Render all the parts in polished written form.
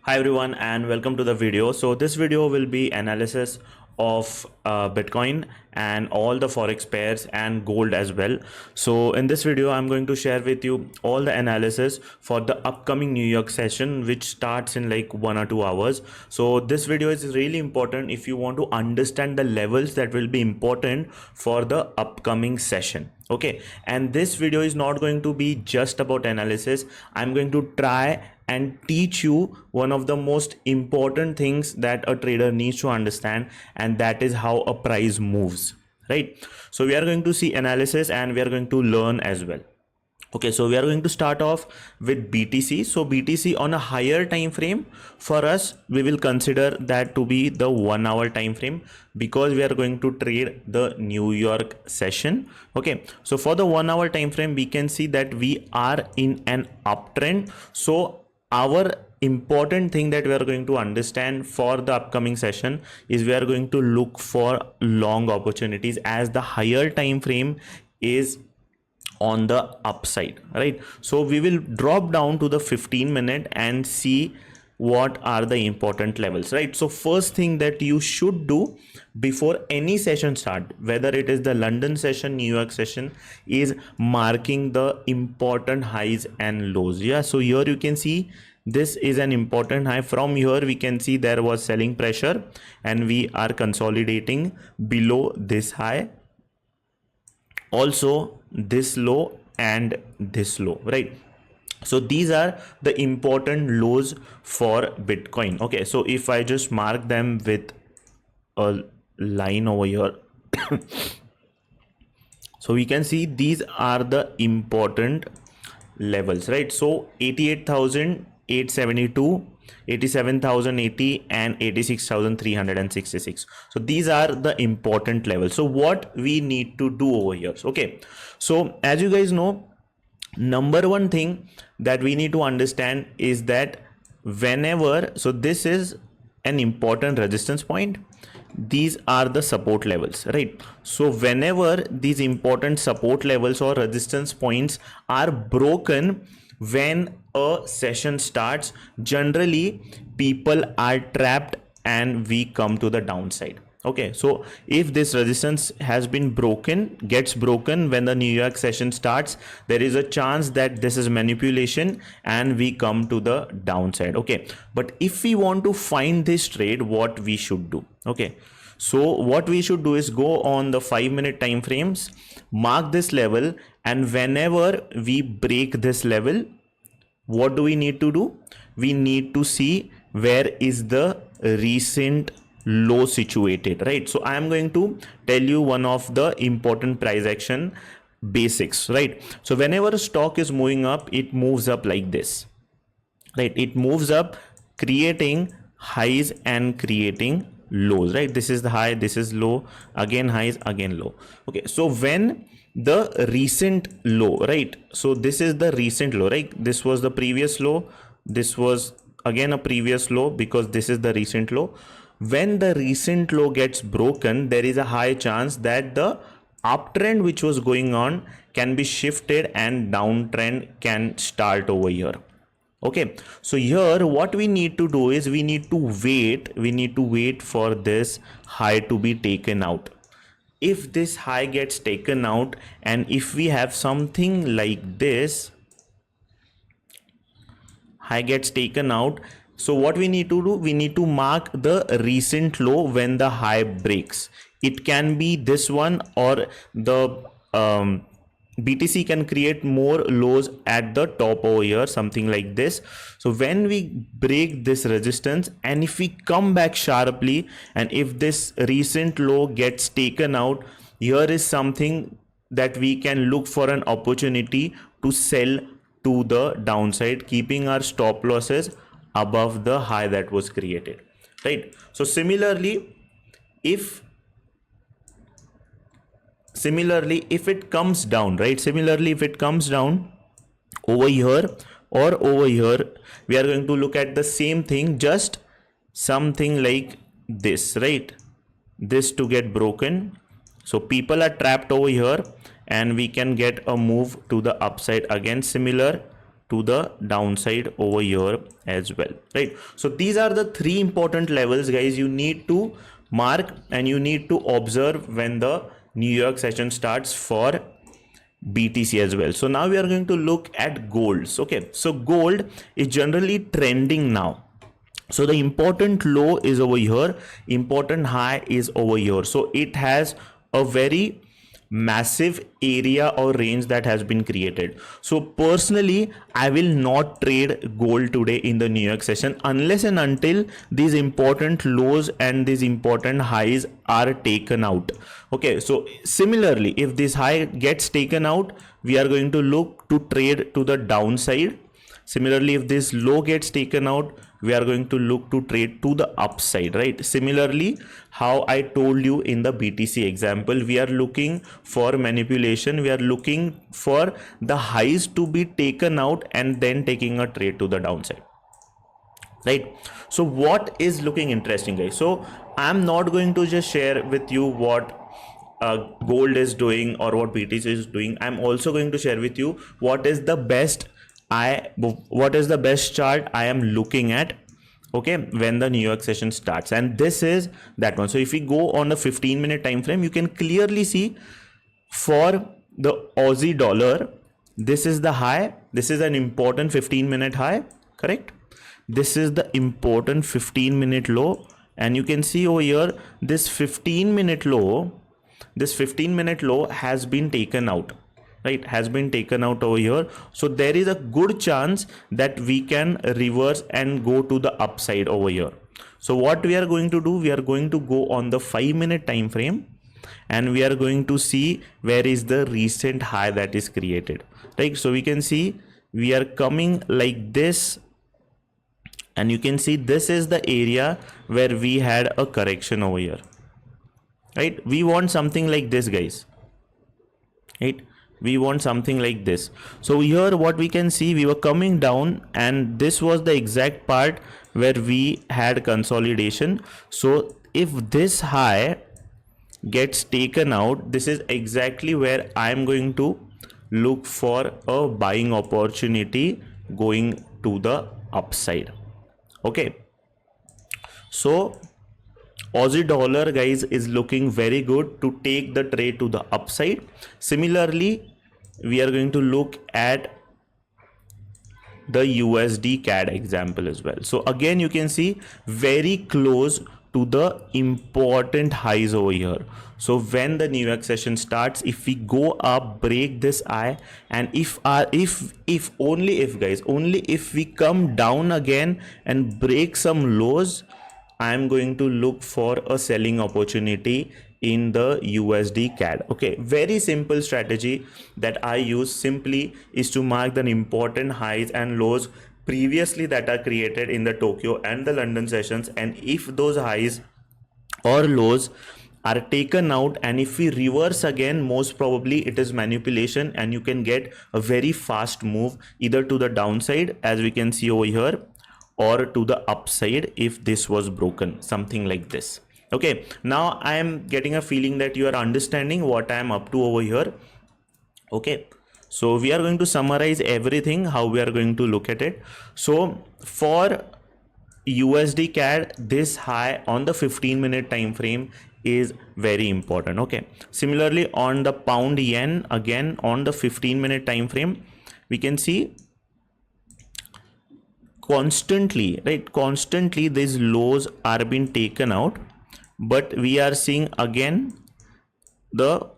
Hi everyone and welcome to the video. So this video will be analysis of Bitcoin and all the Forex pairs and gold as well. So in this video I'm going to share with you all the analysis for the upcoming New York session which starts in like 1 or 2 hours. So this video is really important if you want to understand the levels that will be important for the upcoming session. Okay, and this video is not going to be just about analysis. I'm going to try and teach you one of the most important things that a trader needs to understand, and that is how a price moves, right? So we are going to see analysis and we are going to learn as well. Okay, so we are going to start off with BTC. So BTC on a higher time frame, for us we will consider that to be the 1 hour time frame because we are going to trade the New York session. Okay, so for the 1 hour time frame we can see that we are in an uptrend. So our important thing that we are going to understand for the upcoming session is we are going to look for long opportunities as the higher time frame is on the upside, right? So we will drop down to the 15-minute and see what are the important levels, right? So first thing that you should do before any session start, whether it is the London session, New York session, is marking the important highs and lows. Yeah, so here you can see this is an important high. From here we can see there was selling pressure and we are consolidating below this high, also this low and this low, right? So these are the important lows for Bitcoin. Okay, so if I just mark them with a line over here so we can see these are the important levels, right? So 88,872, 87,080 and 86,366. So these are the important levels. So what we need to do over here, okay, so as you guys know, number one thing that we need to understand is that whenever, so this is an important resistance point, these are the support levels, right? So whenever these important support levels or resistance points are broken when a session starts, generally people are trapped and we come to the downside. Okay, so if this resistance has been broken, gets broken when the New York session starts, there is a chance that this is manipulation and we come to the downside. Okay, but if we want to find this trade, what we should do? Okay, so what we should do is go on the 5-minute time frames, mark this level, and whenever we break this level, what do we need to do? We need to see where is the recent low situated, right? So I am going to tell you one of the important price action basics, right? So whenever a stock is moving up, it moves up like this, right? It moves up creating highs and creating lows, right? This is the high, this is low, again highs, again low. Okay, so when the recent low, right? So this is the recent low, right? This was the previous low, this was again a previous low because this is the recent low. When the recent low gets broken, there is a high chance that the uptrend which was going on can be shifted and downtrend can start over here. Okay, so here what we need to do is we need to wait for this high to be taken out. If this high gets taken out and if we have something like this, high gets taken out, so what we need to do, we need to mark the recent low when the high breaks. It can be this one, or the BTC can create more lows at the top over here, something like this. So when we break this resistance and if we come back sharply and if this recent low gets taken out, here is something that we can look for an opportunity to sell to the downside, keeping our stop losses above the high that was created, right? So similarly if it comes down, right, similarly if it comes down over here or over here, we are going to look at the same thing, just something like this, right? This to get broken, so people are trapped over here and we can get a move to the upside, again similar to the downside over here as well, right? So these are the three important levels, guys, you need to mark and you need to observe when the New York session starts for BTC as well. So now we are going to look at golds. Okay, so gold is generally trending now. So the important low is over here, important high is over here. So it has a very massive area or range that has been created. So personally, I will not trade gold today in the New York session unless and until these important lows and these important highs are taken out. Okay, so similarly, if this high gets taken out, we are going to look to trade to the downside. Similarly, if this low gets taken out, we are going to look to trade to the upside, right? Similarly, how I told you in the BTC example, we are looking for manipulation. We are looking for the highs to be taken out and then taking a trade to the downside, right? So what is looking interesting, guys? So I'm not going to just share with you what gold is doing or what BTC is doing. I'm also going to share with you what is the best chart I am looking at, okay, when the New York session starts, and this is that one. So if we go on the 15-minute time frame, you can clearly see for the Aussie dollar, this is the high, this is an important 15-minute high, correct? This is the important 15-minute low, and you can see over here this 15-minute low has been taken out, right? Has been taken out over here. So there is a good chance that we can reverse and go to the upside over here. So what we are going to do, we are going to go on the 5-minute time frame and we are going to see where is the recent high that is created, right? So we can see we are coming like this, and you can see this is the area where we had a correction over here, right? We want something like this, guys, right? We want something like this. So here what we can see, we were coming down and this was the exact part where we had consolidation. So if this high gets taken out, this is exactly where I'm going to look for a buying opportunity going to the upside. Okay, so Aussie dollar, guys, is looking very good to take the trade to the upside. Similarly, we are going to look at the USD CAD example as well. So again, you can see very close to the important highs over here. So when the New York session starts, if we go up, break this high, and if we come down again and break some lows, I'm going to look for a selling opportunity in the USD CAD. Okay, very simple strategy that I use simply is to mark the important highs and lows previously that are created in the Tokyo and the London sessions, and if those highs or lows are taken out and if we reverse again, most probably it is manipulation and you can get a very fast move either to the downside as we can see over here or to the upside if this was broken, something like this. Okay, now I am getting a feeling that you are understanding what I am up to over here. Okay, so we are going to summarize everything, how we are going to look at it. So for USD CAD, this high on the 15-minute time frame is very important. Okay, similarly on the pound yen, again on the 15-minute time frame, we can see constantly these lows are being taken out, but we are seeing again the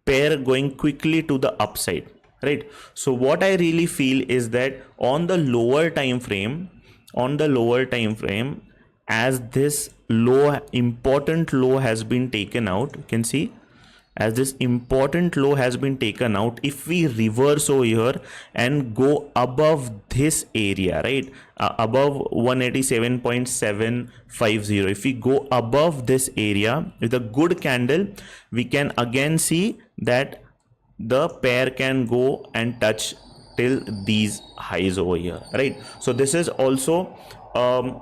pair going quickly to the upside, right? So what I really feel is that on the lower time frame, as this important low has been taken out, you can see as this important low has been taken out, if we reverse over here and go above this area, right, above 187.750, if we go above this area with a good candle, we can again see that the pair can go and touch till these highs over here, right? So this is also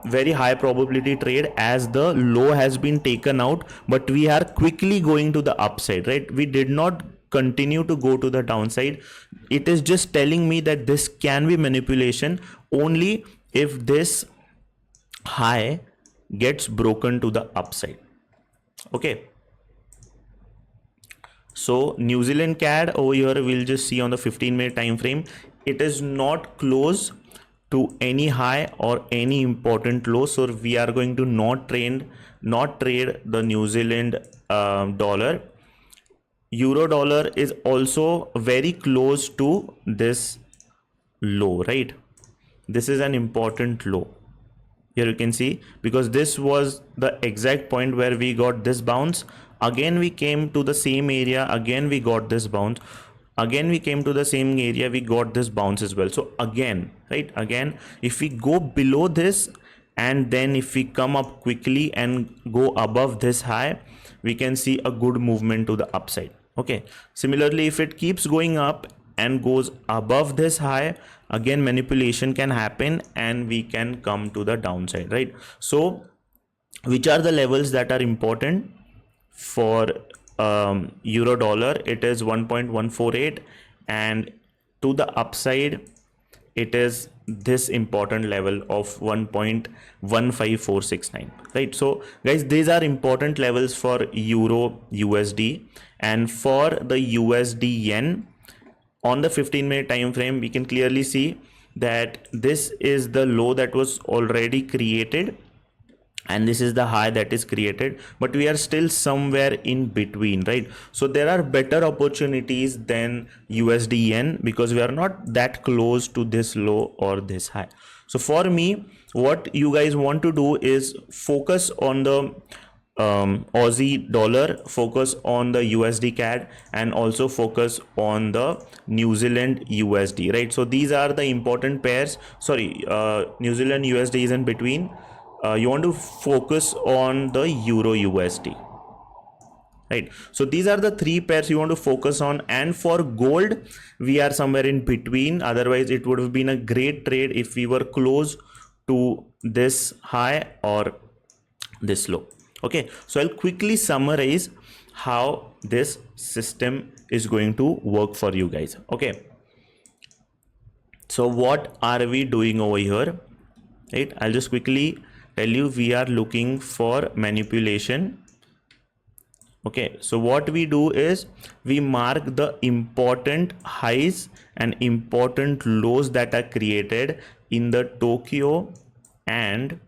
very high probability trade as the low has been taken out, but we are quickly going to the upside, right? We did not continue to go to the downside. It is just telling me that this can be manipulation only if this high gets broken to the upside. Okay, so New Zealand CAD over here, we'll just see on the 15-minute time frame, it is not close to any high or any important low, so we are going to not trade the New Zealand dollar. Euro dollar is also very close to this low, right? This is an important low. Here you can see, because this was the exact point where we got this bounce. Again we came to the same area, again we got this bounce, again we came to the same area, we got this bounce as well. So again, right, again if we go below this and then if we come up quickly and go above this high, we can see a good movement to the upside. Okay, similarly if it keeps going up and goes above this high, again manipulation can happen and we can come to the downside, right? So which are the levels that are important for euro dollar? It is 1.148, and to the upside it is this important level of 1.15469, right? So guys, these are important levels for euro USD. And for the USD yen, on the 15-minute time frame, we can clearly see that this is the low that was already created and this is the high that is created, but we are still somewhere in between, right? So there are better opportunities than USD yen because we are not that close to this low or this high. So for me, what you guys want to do is focus on the Aussie dollar, focus on the USD CAD, and also focus on the New Zealand USD, right? So these are the important pairs. Sorry, New Zealand USD is in between. You want to focus on the Euro USD, right? So these are the three pairs you want to focus on. And for gold, we are somewhere in between. Otherwise it would have been a great trade if we were close to this high or this low. Okay, so I'll quickly summarize how this system is going to work for you guys. Okay, so what are we doing over here, right? I'll just quickly tell you, we are looking for manipulation. Okay, so what we do is we mark the important highs and important lows that are created in the Tokyo and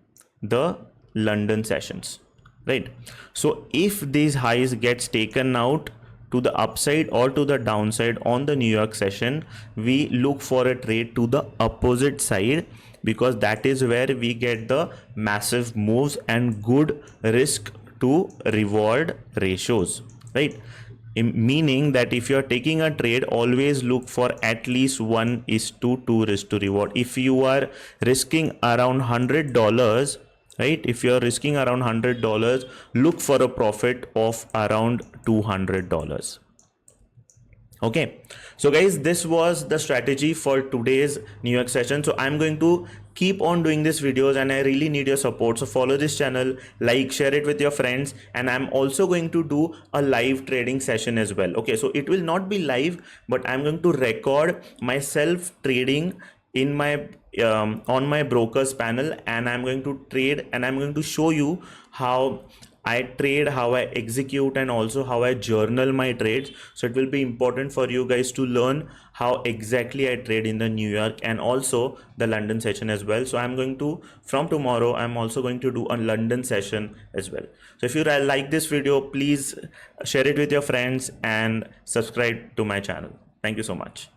the London sessions, right? So if these highs gets taken out to the upside or to the downside on the New York session, we look for a trade to the opposite side, because that is where we get the massive moves and good risk to reward ratios, right? Meaning that if you're taking a trade, always look for at least 1:2 risk to reward. If you are risking around $100, right, if you're risking around $100, look for a profit of around $200. Okay, so guys, this was the strategy for today's New York session. So I'm going to keep on doing these videos and I really need your support. So follow this channel, like, share it with your friends, and I'm also going to do a live trading session as well. Okay, so it will not be live, but I'm going to record myself trading in my on my brokers panel, and I'm going to trade and I'm going to show you how I trade, how I execute, and also how I journal my trades. So it will be important for you guys to learn how exactly I trade in the New York and also the London session as well. So I'm going to, from tomorrow, I'm also going to do a London session as well. So if you like this video, please share it with your friends and subscribe to my channel. Thank you so much.